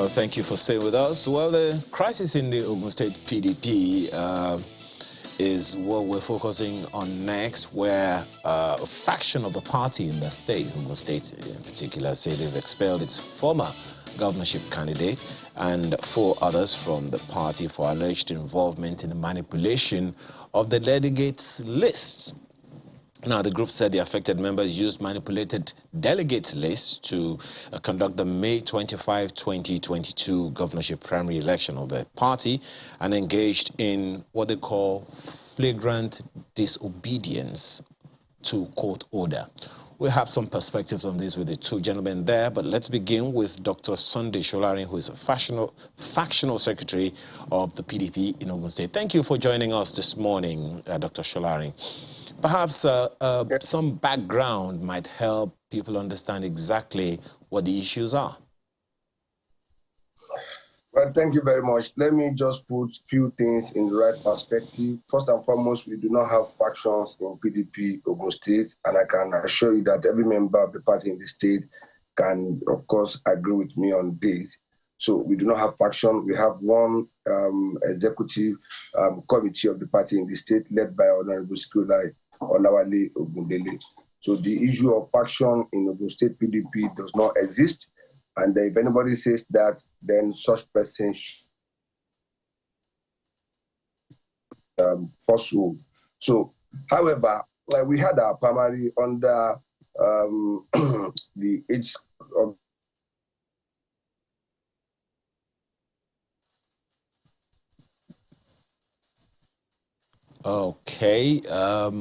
Well, thank you for staying with us. Well, the crisis in the Ogun State PDP is what we're focusing on next, where a faction of the party in the state, Ogun State in particular, say they've expelled its former governorship candidate and 4 others from the party for alleged involvement in the manipulation of the delegates list. Now, the group said the affected members used manipulated delegate lists to conduct the May 25, 2022 governorship primary election of the party and engaged in what they call flagrant disobedience to court order. We have some perspectives on this with the 2 gentlemen there, but let's begin with Dr. Sunday Solarin, who is a factional secretary of the PDP in Ogun State. Thank you for joining us this morning, Dr. Solarin. Perhaps some background might help people understand exactly what the issues are. Well, thank you very much. Let me just put a few things in the right perspective. First and foremost, we do not have factions in PDP Ogun State, and I can assure you that every member of the party in the state can, of course, agree with me on this. So we do not have faction. We have one executive committee of the party in the state led by Honorable Olawale Ogundele. So the issue of faction in Ogun State PDP does not exist. And if anybody says that, then such person falsehood. So, however, we had our primary under the age of Okay. I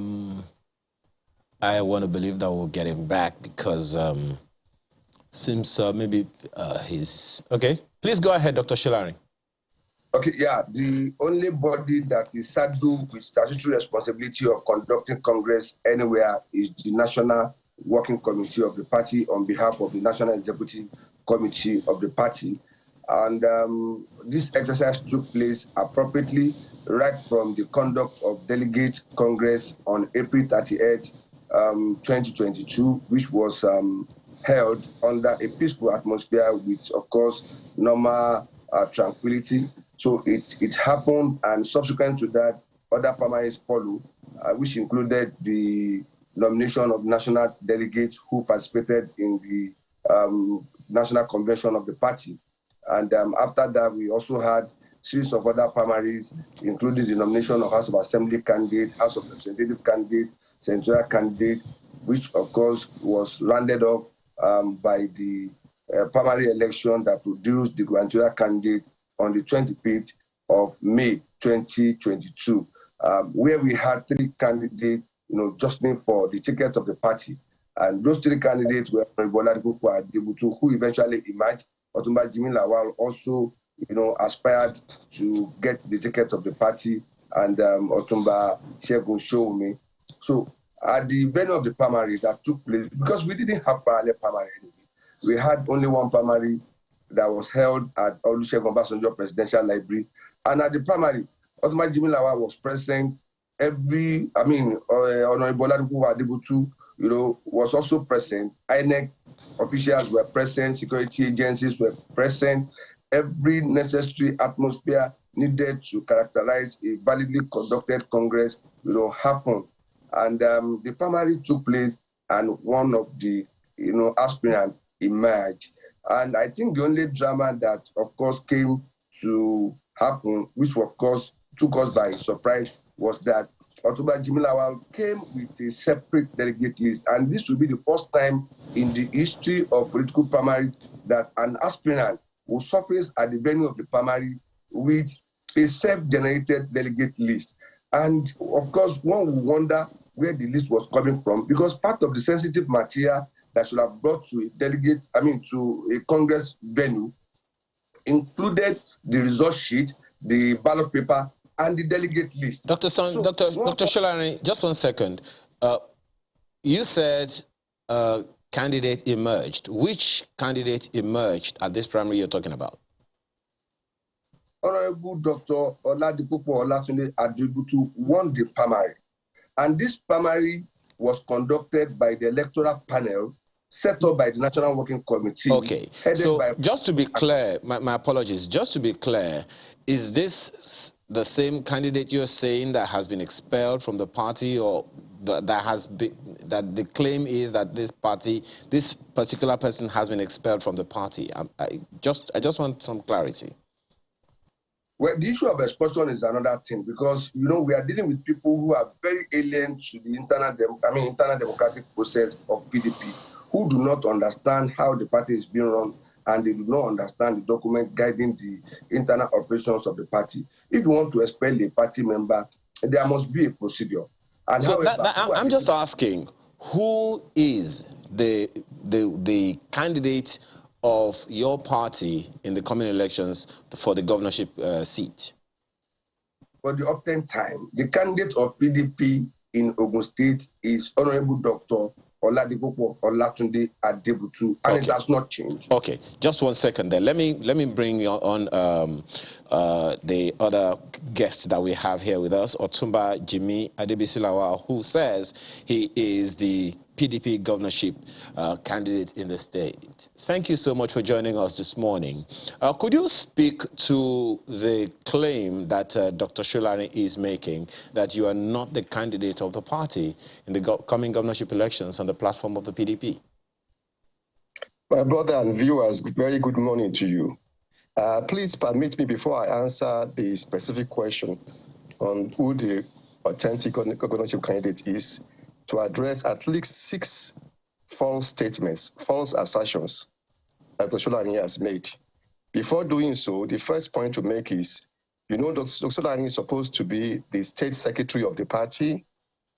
want to believe that we'll get him back because seems maybe he's... Okay. Please go ahead, Dr. Solarin. Okay, yeah. The only body that is saddled with statutory responsibility of conducting Congress anywhere is the National Working Committee of the party on behalf of the National Executive Committee of the party. And this exercise took place appropriately right from the conduct of Delegate Congress on April 38, 2022, which was held under a peaceful atmosphere with, of course, normal tranquility. So it happened, and subsequent to that, other primaries followed, which included the nomination of national delegates who participated in the national convention of the party. And after that, we also had series of other primaries, including the nomination of House of Assembly candidate, House of Representative candidate, senatorial candidate, which of course was rounded up by the primary election that produced the gubernatorial candidate on the 25th of May 2022, where we had 3 candidates, jostling for the ticket of the party. And those 3 candidates were Adebisi-Lawal, who eventually emerged. Adebisi-Lawal also, aspired to get the ticket of the party, and Otumba Segun Showme. So at the venue of the primary that took place, because we didn't have parallel primary anyway, we had only one primary that was held at Olusegun Obasanjo Presidential Library. And at the primary, Adebisi-Lawal was present. Honorable Adebisi, was also present. INEC officials were present, security agencies were present. Every necessary atmosphere needed to characterize a validly conducted Congress, happened. And the primary took place, and one of the, aspirants emerged. And I think the only drama that, of course, came to happen, which of course took us by surprise, was that Adebisi-Lawal came with a separate delegate list. And this will be the first time in the history of political primary that an aspirant will surface at the venue of the primary with a self-generated delegate list. And of course, one will wonder where the list was coming from, because part of the sensitive material that should have brought to to a Congress venue included the result sheet, the ballot paper, and the delegate list. Dr. Solarin, just 1 second. You said candidate emerged. Which candidate emerged at this primary you're talking about? Honorable Dr. Oladipupo Olatunde Adebisi won the primary. And this primary was conducted by the electoral panel set up by the National Working Committee. Okay, so just to be clear, my apologies, just to be clear, is this the same candidate you're saying that has been expelled from the party, or that the claim is that this particular person has been expelled from the party? I just want some clarity. Well, the issue of expulsion is another thing, because we are dealing with people who are very alien to the internal democratic process of PDP, who do not understand how the party is being run, and they do not understand the document guiding the internal operations of the party. If you want to expel a party member, there must be a procedure. And so I'm just asking, who is the candidate of your party in the coming elections for the governorship seat? For the uptime time, the candidate of PDP in Ogun State is Honorable Dr. Oladipopo Olatunde Adebutu, and it has not changed. Okay, just 1 second there. Let me bring you on the other guest that we have here with us, Otumba Jimmy Adebisi-Lawal, who says he is the PDP governorship candidate in the state. Thank you so much for joining us this morning. Could you speak to the claim that Dr. Solarin is making, that you are not the candidate of the party in the coming governorship elections on the platform of the PDP? My brother and viewers, very good morning to you. Please permit me, before I answer the specific question on who the authentic governorship candidate is, to address at least 6 false statements, false assertions that Dr. Solarin has made. Before doing so, the first point to make is, Dr. Solarin is supposed to be the state secretary of the party,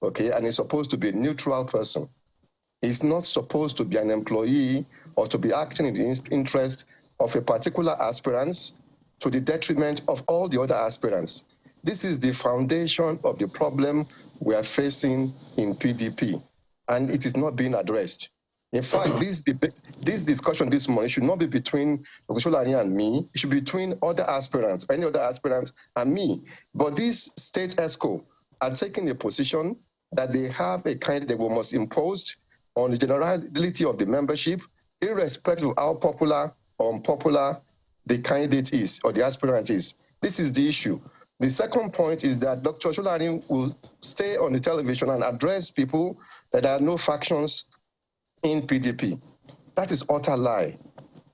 okay, and he's supposed to be a neutral person. He's not supposed to be an employee or to be acting in the interest of a particular aspirant to the detriment of all the other aspirants. This is the foundation of the problem we are facing in PDP, and it is not being addressed. In fact, this discussion this morning should not be between Dr. Solarin and me. It should be between other aspirants, any other aspirants, and me. But this state ESCO are taking a position that they have a candidate we must impose on the generality of the membership, irrespective of how popular or unpopular the candidate is or the aspirant is. This is the issue. The second point is that Dr. Solarin will stay on the television and address people that there are no factions in PDP. That is utter lie.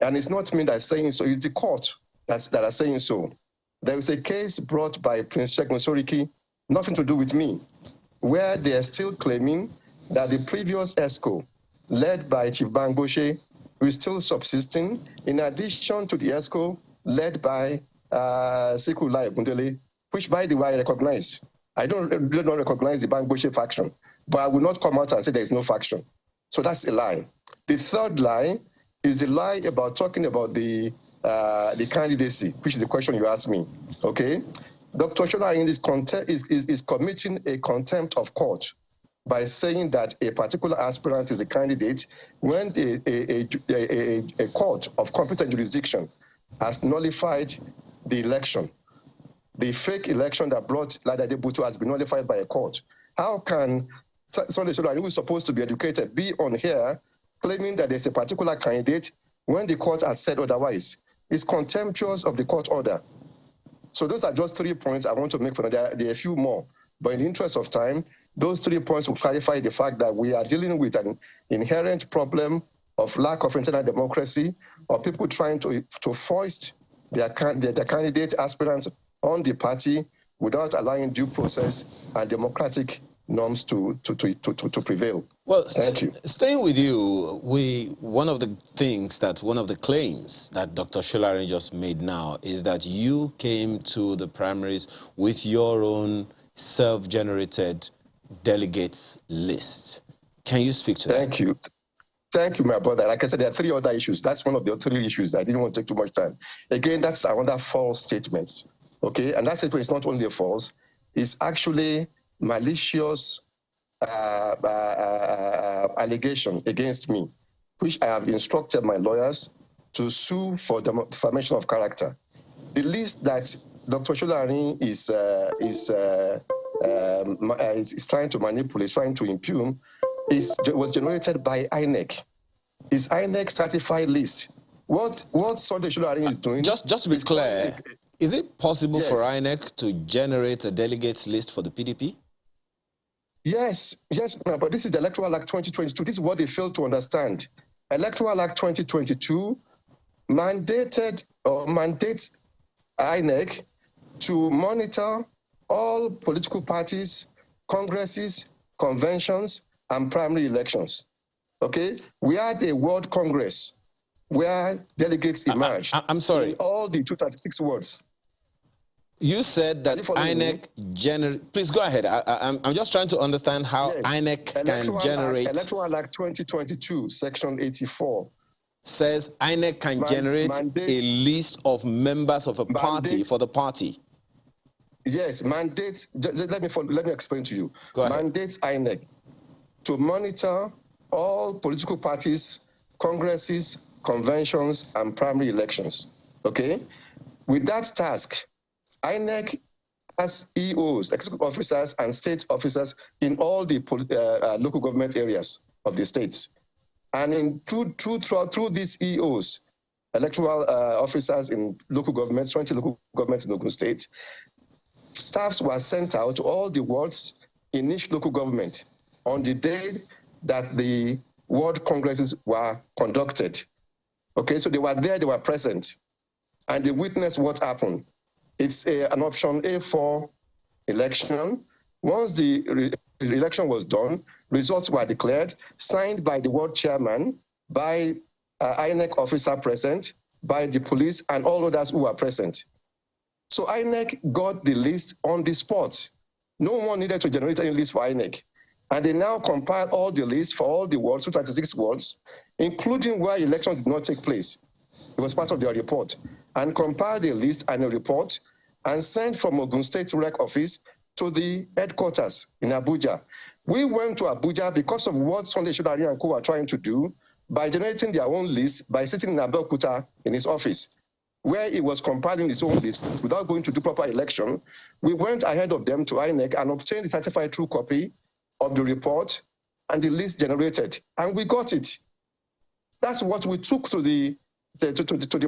And it's not me that's saying so, it's the court that are saying so. There is a case brought by Prince Sheikh Soriki, nothing to do with me, where they are still claiming that the previous ESCO, led by Chief Bangoshe, is still subsisting, in addition to the ESCO led by Sekulai Bundele, which, by the way, I recognize. I don't recognize the Bangoshe faction, but I will not come out and say there is no faction. So that's a lie. The third lie is the lie about talking about the candidacy, which is the question you asked me. Okay, Dr. Solarin is committing a contempt of court by saying that a particular aspirant is a candidate when a court of competent jurisdiction has nullified the election. The fake election that brought Lada Debutu has been nullified by a court. How can Sunday Solarin, who is supposed to be educated, be on here claiming that there's a particular candidate when the court has said otherwise? It's contemptuous of the court order. So those are just 3 points I want to make. There are a few more. But in the interest of time, those 3 points will clarify the fact that we are dealing with an inherent problem of lack of internal democracy, or people trying to foist their candidate aspirants on the party without allowing due process and democratic norms to prevail. Well, thank you. Staying with you, one of the claims that Dr. Solarin just made now is that you came to the primaries with your own self-generated delegates list. Can you speak to that? Thank you. Thank you, my brother. Like I said, there are 3 other issues. That's one of the 3 issues. I didn't want to take too much time. Again, that's another false statement. Okay, and that statement is not only a false, it's actually malicious allegation against me, which I have instructed my lawyers to sue for defamation of character. The list that Dr. Solarin is trying to manipulate, trying to impugn, was generated by INEC. is INEC certified list. What Sunday Solarin is doing... Just to be clear, is it possible for INEC to generate a delegates list for the PDP? Yes, but this is the Electoral Act 2022. This is what they failed to understand. Electoral Act 2022 mandates INEC to monitor all political parties, congresses, conventions, and primary elections. Okay? We had a World Congress where delegates emerged. I'm sorry. In all the 236 wards. You said that INEC please go ahead. I'm just trying to understand how INEC can generate... Electoral Act 2022, Section 84. Says INEC can generate a list of members of a party for the party. Yes, mandates... Let me explain to you. Go ahead. Mandates INEC to monitor all political parties, congresses, conventions, and primary elections. Okay? With that task, INEC has EOs, executive officers, and state officers in all the local government areas of the states. And through these EOs, electoral officers in local governments, 20 local governments in Ogun State, staffs were sent out to all the wards in each local government on the day that the ward congresses were conducted. Okay, so they were there, they were present, and they witnessed what happened. It's an option A4 election. Once the election was done, results were declared, signed by the ward chairman, by INEC officer present, by the police, and all others who were present. So INEC got the list on the spot. No one needed to generate any list for INEC. And they now compiled all the lists for all the wards, 236 wards, including where elections did not take place. It was part of their report. And compiled a list and a report and sent from Ogun State Rec Office to the headquarters in Abuja. We went to Abuja because of what Sunday Solarin and co were trying to do by generating their own list by sitting in Abeokuta in his office, where he was compiling his own list without going to do proper election. We went ahead of them to INEC and obtained the certified true copy of the report and the list generated, and we got it. That's what we took to the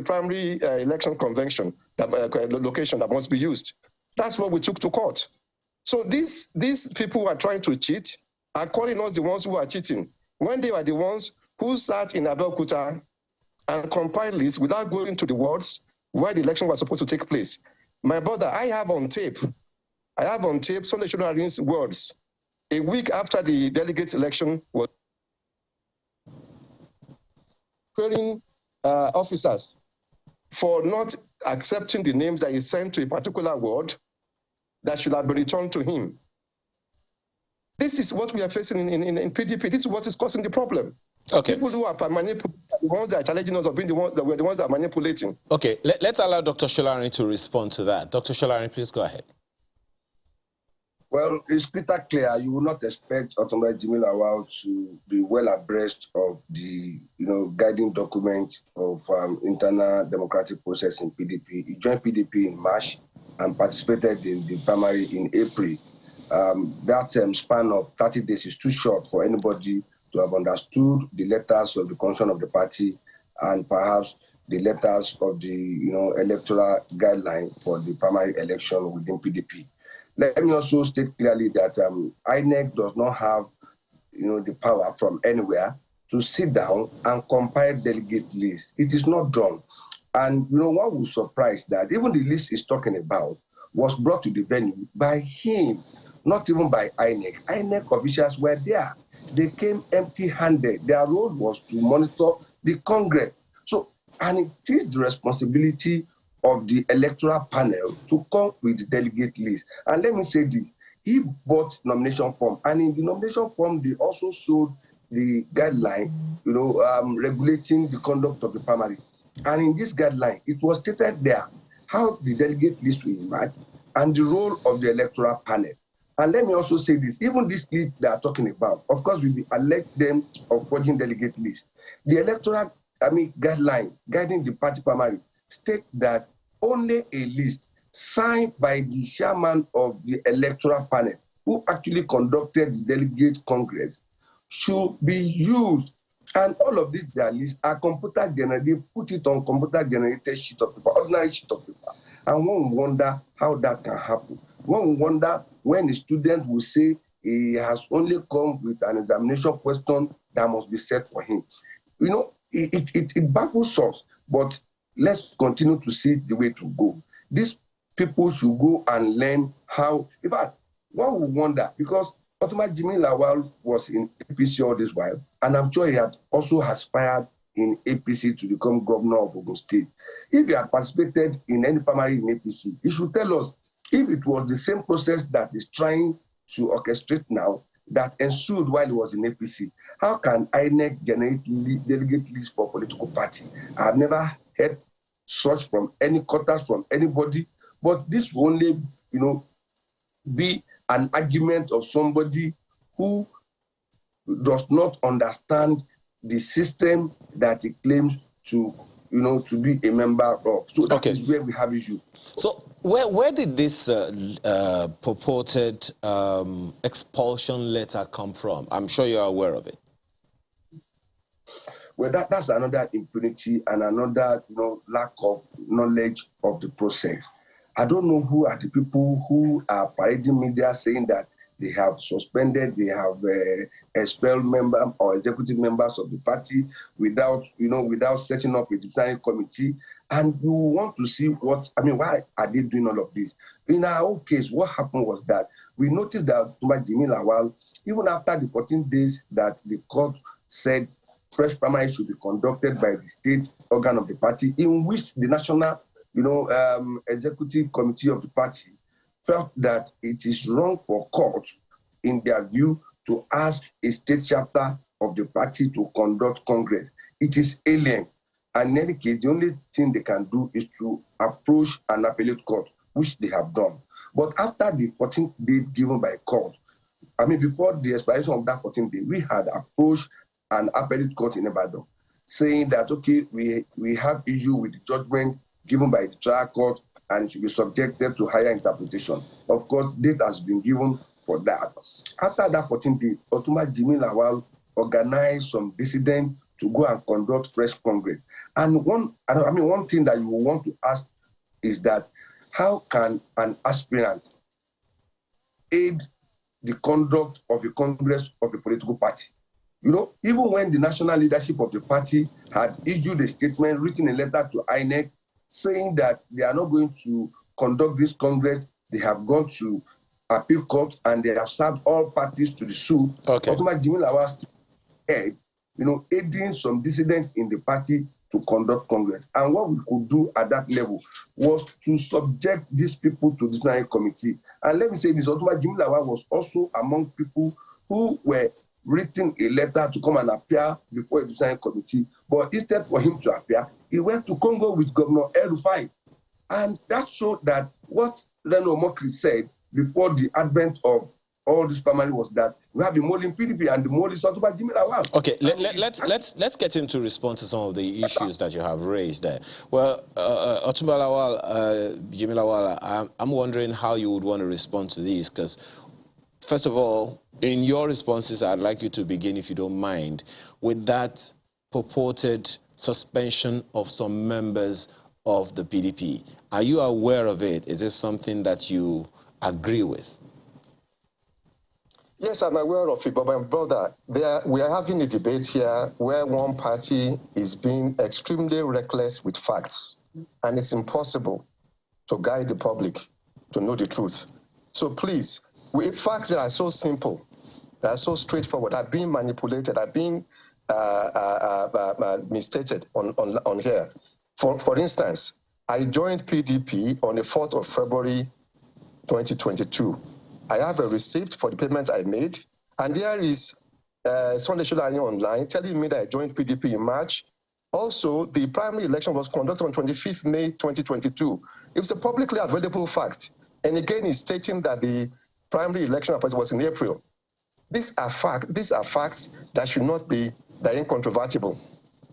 primary election convention, location that must be used. That's what we took to court. So these people who are trying to cheat are calling us the ones who are cheating, when they were the ones who sat in Abeokuta and compiled lists without going to the wards where the election was supposed to take place. My brother, I have on tape Sunday Solarin's words a week after the delegates election was querying officers for not accepting the names that he sent to a particular ward that should have been returned to him. This is what we are facing in PDP. This is what is causing the problem. Okay. People who are manipulating, the ones that are challenging us, are being the ones that were the ones that are manipulating. Okay, let's allow Dr. Solarin to respond to that. Dr. Solarin, please go ahead. Well, it's pretty clear. You will not expect Otumba Adebisi-Lawal to be well abreast of the, guiding document of internal democratic process in PDP. He joined PDP in March and participated in the primary in April. That span of 30 days is too short for anybody to have understood the letters of the constitution of the party and perhaps the letters of the, electoral guideline for the primary election within PDP. Let me also state clearly that INEC does not have, the power from anywhere to sit down and compile delegate lists. It is not done. And, one was surprised that even the list he's talking about was brought to the venue by him, not even by INEC. INEC officials were there. They came empty-handed. Their role was to monitor the Congress. So, and it is the responsibility of the electoral panel to come with the delegate list. And let me say this, he bought nomination form, and in the nomination form, they also showed the guideline, regulating the conduct of the primary. And in this guideline, it was stated there how the delegate list will emerge and the role of the electoral panel. And let me also say this, even this list they are talking about, of course, we will elect them of forging delegate list. The electoral, guideline guiding the party primary state that only a list signed by the chairman of the electoral panel who actually conducted the delegate congress should be used And all of these their lists are computer generated, put it on computer generated sheet of paper, ordinary sheet of paper. And one wonder how that can happen. One wonder when a student will say he has only come with an examination question that must be set for him. You know, it baffles us, but let's continue to see the way to go. These people should go and learn how, in fact, one will wonder, because Adebisi-Lawal was in APC all this while, and I'm sure he had also aspired in APC to become governor of Ogun State. If he had participated in any primary in APC, he should tell us if it was the same process that is trying to orchestrate now that ensued while he was in APC. How can INEC generate delegate list for political party? I have never heard such from any quarters from anybody, but this will only, be an argument of somebody who does not understand the system that he claims to, to be a member of. So that is where we have issue. So where did this purported expulsion letter come from? I'm sure you are aware of it. Well, that's another impunity and another, lack of knowledge of the process. I don't know who are the people who are parading media saying that they have suspended, they have expelled members or executive members of the party without setting up a disciplinary committee. And you want to see why are they doing all of this? In our own case, what happened was that we noticed that Adebisi-Lawal, even after the 14 days that the court said fresh primary should be conducted by the state organ of the party, in which the national executive committee of the party felt that it is wrong for court, in their view, to ask a state chapter of the party to conduct Congress. It is alien. And in any case, the only thing they can do is to approach an appellate court, which they have done. But after the 14th day given by court, before the expiration of that 14th day, we had approached an appellate court in Ibadan, saying that, okay, we have issue with the judgment given by the trial court and it should be subjected to higher interpretation. Of course, date has been given for that. After that 14 days, Adebisi-Lawal organized some dissidents to go and conduct fresh Congress. And one thing that you will want to ask is that how can an aspirant aid the conduct of a Congress of a political party? Even when the national leadership of the party had issued a statement, written a letter to INEC, saying that they are not going to conduct this Congress, they have gone to appeal court and they have served all parties to the suit. Okay. Adebisi-Lawal still had, aiding some dissidents in the party to conduct Congress. And what we could do at that level was to subject these people to disciplinary committee. And let me say this, Adebisi-Lawal was also among people who were written a letter to come and appear before a disciplinary committee. But instead for him to appear, he went to Congo with Governor El-Rufai. And that showed that what Reno Omokri said before the advent of all this primary was that we have a mole in PDP and the mole is not about Adebisi-Lawal. Okay, let's get him to respond to some of the issues that you have raised there. Well, Adebisi-Lawal, I'm wondering how you would want to respond to these, because first of all, in your responses, I'd like you to begin, if you don't mind, with that purported suspension of some members of the PDP. Are you aware of it? Is this something that you agree with? Yes, I'm aware of it, but my brother, we are having a debate here where one party is being extremely reckless with facts, and it's impossible to guide the public to know the truth. So please, facts that are so simple, that are so straightforward, are being manipulated, are being misstated on here. For instance, I joined PDP on the 4th of February 2022. I have a receipt for the payment I made, and there is Solarin online telling me that I joined PDP in March. Also, the primary election was conducted on 25th May 2022. It's a publicly available fact. And again, it's stating that the primary election was in April. These are facts that should not be that incontrovertible.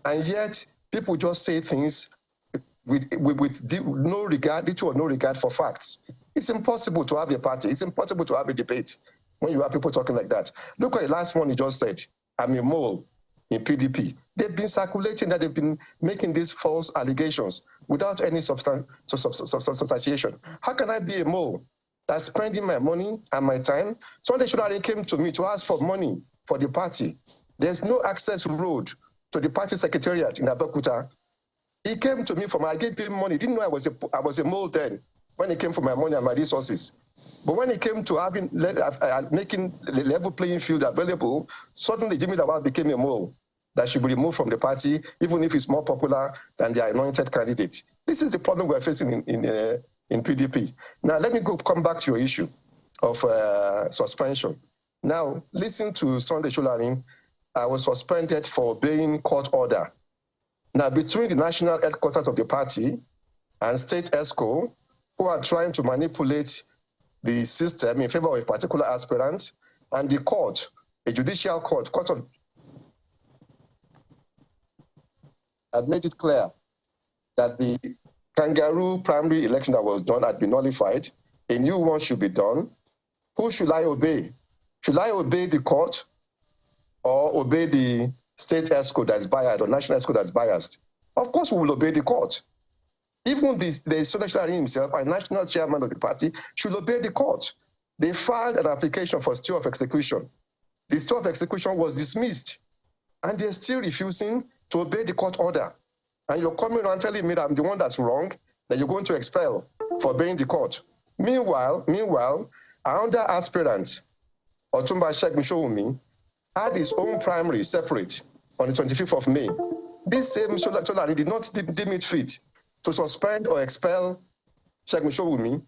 And yet, people just say things with no regard, little or no regard for facts. It's impossible to have a party. It's impossible to have a debate when you have people talking like that. Look at the last one he just said. I'm a mole. in PDP. They've been circulating that they've been making these false allegations without any substantiation. How can I be a mole that's spending my money and my time? Sunday Solarin came to me to ask for money for the party. There's no access road to the party secretariat in Abeokuta. He came to me I gave him money. He didn't know I was a mole then when he came for my money and my resources. But when it came to making the level playing field available, suddenly Jimmy Lawal became a mole that should be removed from the party, even if it's more popular than the anointed candidate. This is the problem we're facing in PDP. Now, let me come back to your issue of suspension. Now, listen to Sunday Solarin. I was suspended for obeying court order. Now, between the national headquarters of the party and state ESCO, who are trying to manipulate the system in favor of a particular aspirant, and the court, a judicial court of had made it clear that the kangaroo primary election that was done had been nullified. A new one should be done. Who should I obey? Should I obey the court or obey the state ESCO that's biased or national ESCO that's biased? Of course, we will obey the court. Even the Solarin himself, a national chairman of the party, should obey the court. They filed an application for stay of execution. The stay of execution was dismissed, and they're still refusing to obey the court order. And you're coming around telling me that I'm the one that's wrong, that you're going to expel for obeying the court. Meanwhile, another aspirant, Otumba Shegun, had his own primary separate on the 25th of May. This same Solarin did not deem it fit to suspend or expel Shegun,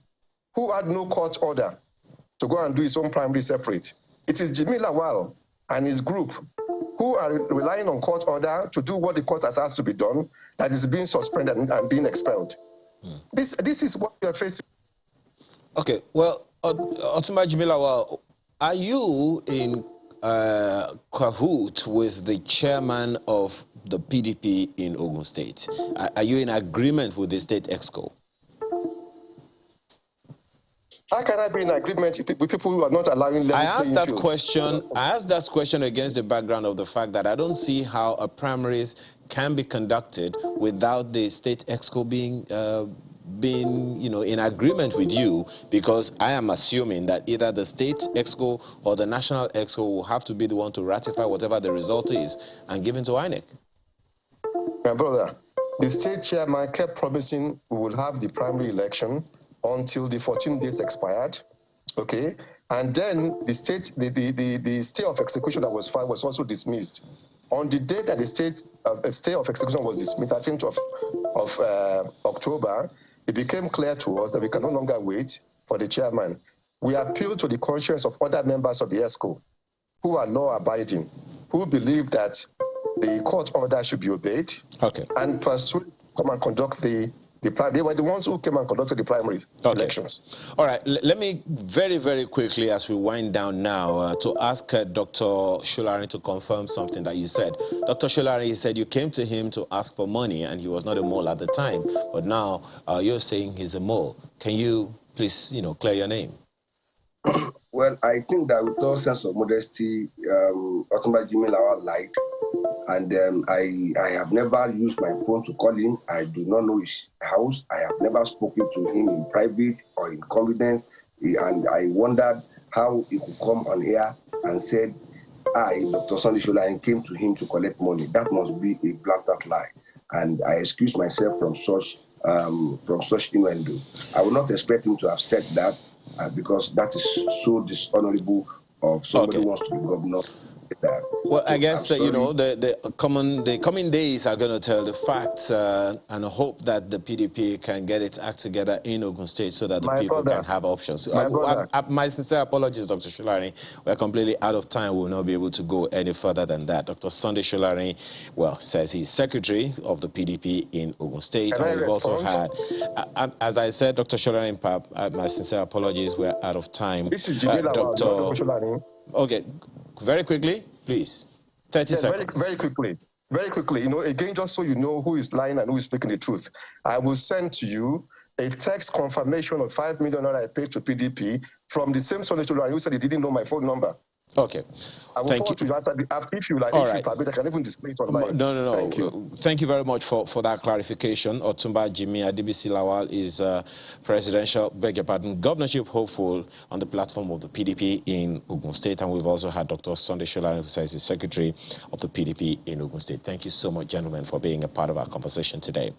who had no court order to go and do his own primary separate. It is Jimmy Lawal and his group who are relying on court order to do what the court has asked to be done that is being suspended and being expelled. This is what we are facing. Okay, well, Otumba Jimmy Lawal, are you in cahoot with the chairman of the PDP in Ogun State? Are you in agreement with the state EXCO? How can I be in agreement with people who are not allowing level I asked that field? question. I asked that question against the background of the fact that I don't see how a primaries can be conducted without the state EXCO being in agreement with you, because I am assuming that either the state EXCO or the national EXCO will have to be the one to ratify whatever the result is and give it to INEC. My brother, the state chairman kept promising we will have the primary election until the 14 days expired, okay? And then the stay of execution that was filed was also dismissed. On the day that the stay of execution was dismissed, 13th of October, it became clear to us that we can no longer wait for the chairman. We appealed to the conscience of other members of the ESCO who are law-abiding, who believe that the court order should be obeyed, okay, and pursue come and conduct the primary. They were the ones who came and conducted the primary elections. All right, let me very, very quickly, as we wind down now, to ask Dr. Solarin to confirm something that you said. Dr. Solarin, you said you came to him to ask for money and he was not a mole at the time, but now you're saying he's a mole. Can you please, clear your name? Well, I think that with all sense of modesty, Otumba Jimmy Lawal lied. And I have never used my phone to call him. I do not know his house. I have never spoken to him in private or in confidence. And I wondered how he could come on here and said, I, Dr. Sunday Solarin, came to him to collect money. That must be a blatant lie. And I excuse myself from such innuendo. I would not expect him to have said that because that is so dishonorable of somebody who wants to be governor. Well, I guess the coming days are going to tell the facts, and hope that the PDP can get its act together in Ogun State so that the people can have options. My sincere apologies, Dr. Solarin. We're completely out of time. We will not be able to go any further than that. Dr. Sunday Solarin, says he's secretary of the PDP in Ogun State. And we've also had, as I said, Dr. Solarin, my sincere apologies. We're out of time. This is Dr. Solarin. Okay. Very quickly, please. 30 seconds. Very quickly. Very quickly. Again, just so you know who is lying and who is speaking the truth, I will send to you a text confirmation of 5 million I paid to PDP from the same Sunday Solarin who said he didn't know my phone number. Okay. I will forward to you after if you like. All if right. you permit, I can even display it online. No. Thank you. Thank you very much for that clarification. Otumba Jimmy Adebisi-Lawal is governorship hopeful on the platform of the PDP in Ogun State, and we've also had Dr. Sunday Solarin, who is the secretary of the PDP in Ogun State. Thank you so much, gentlemen, for being a part of our conversation today.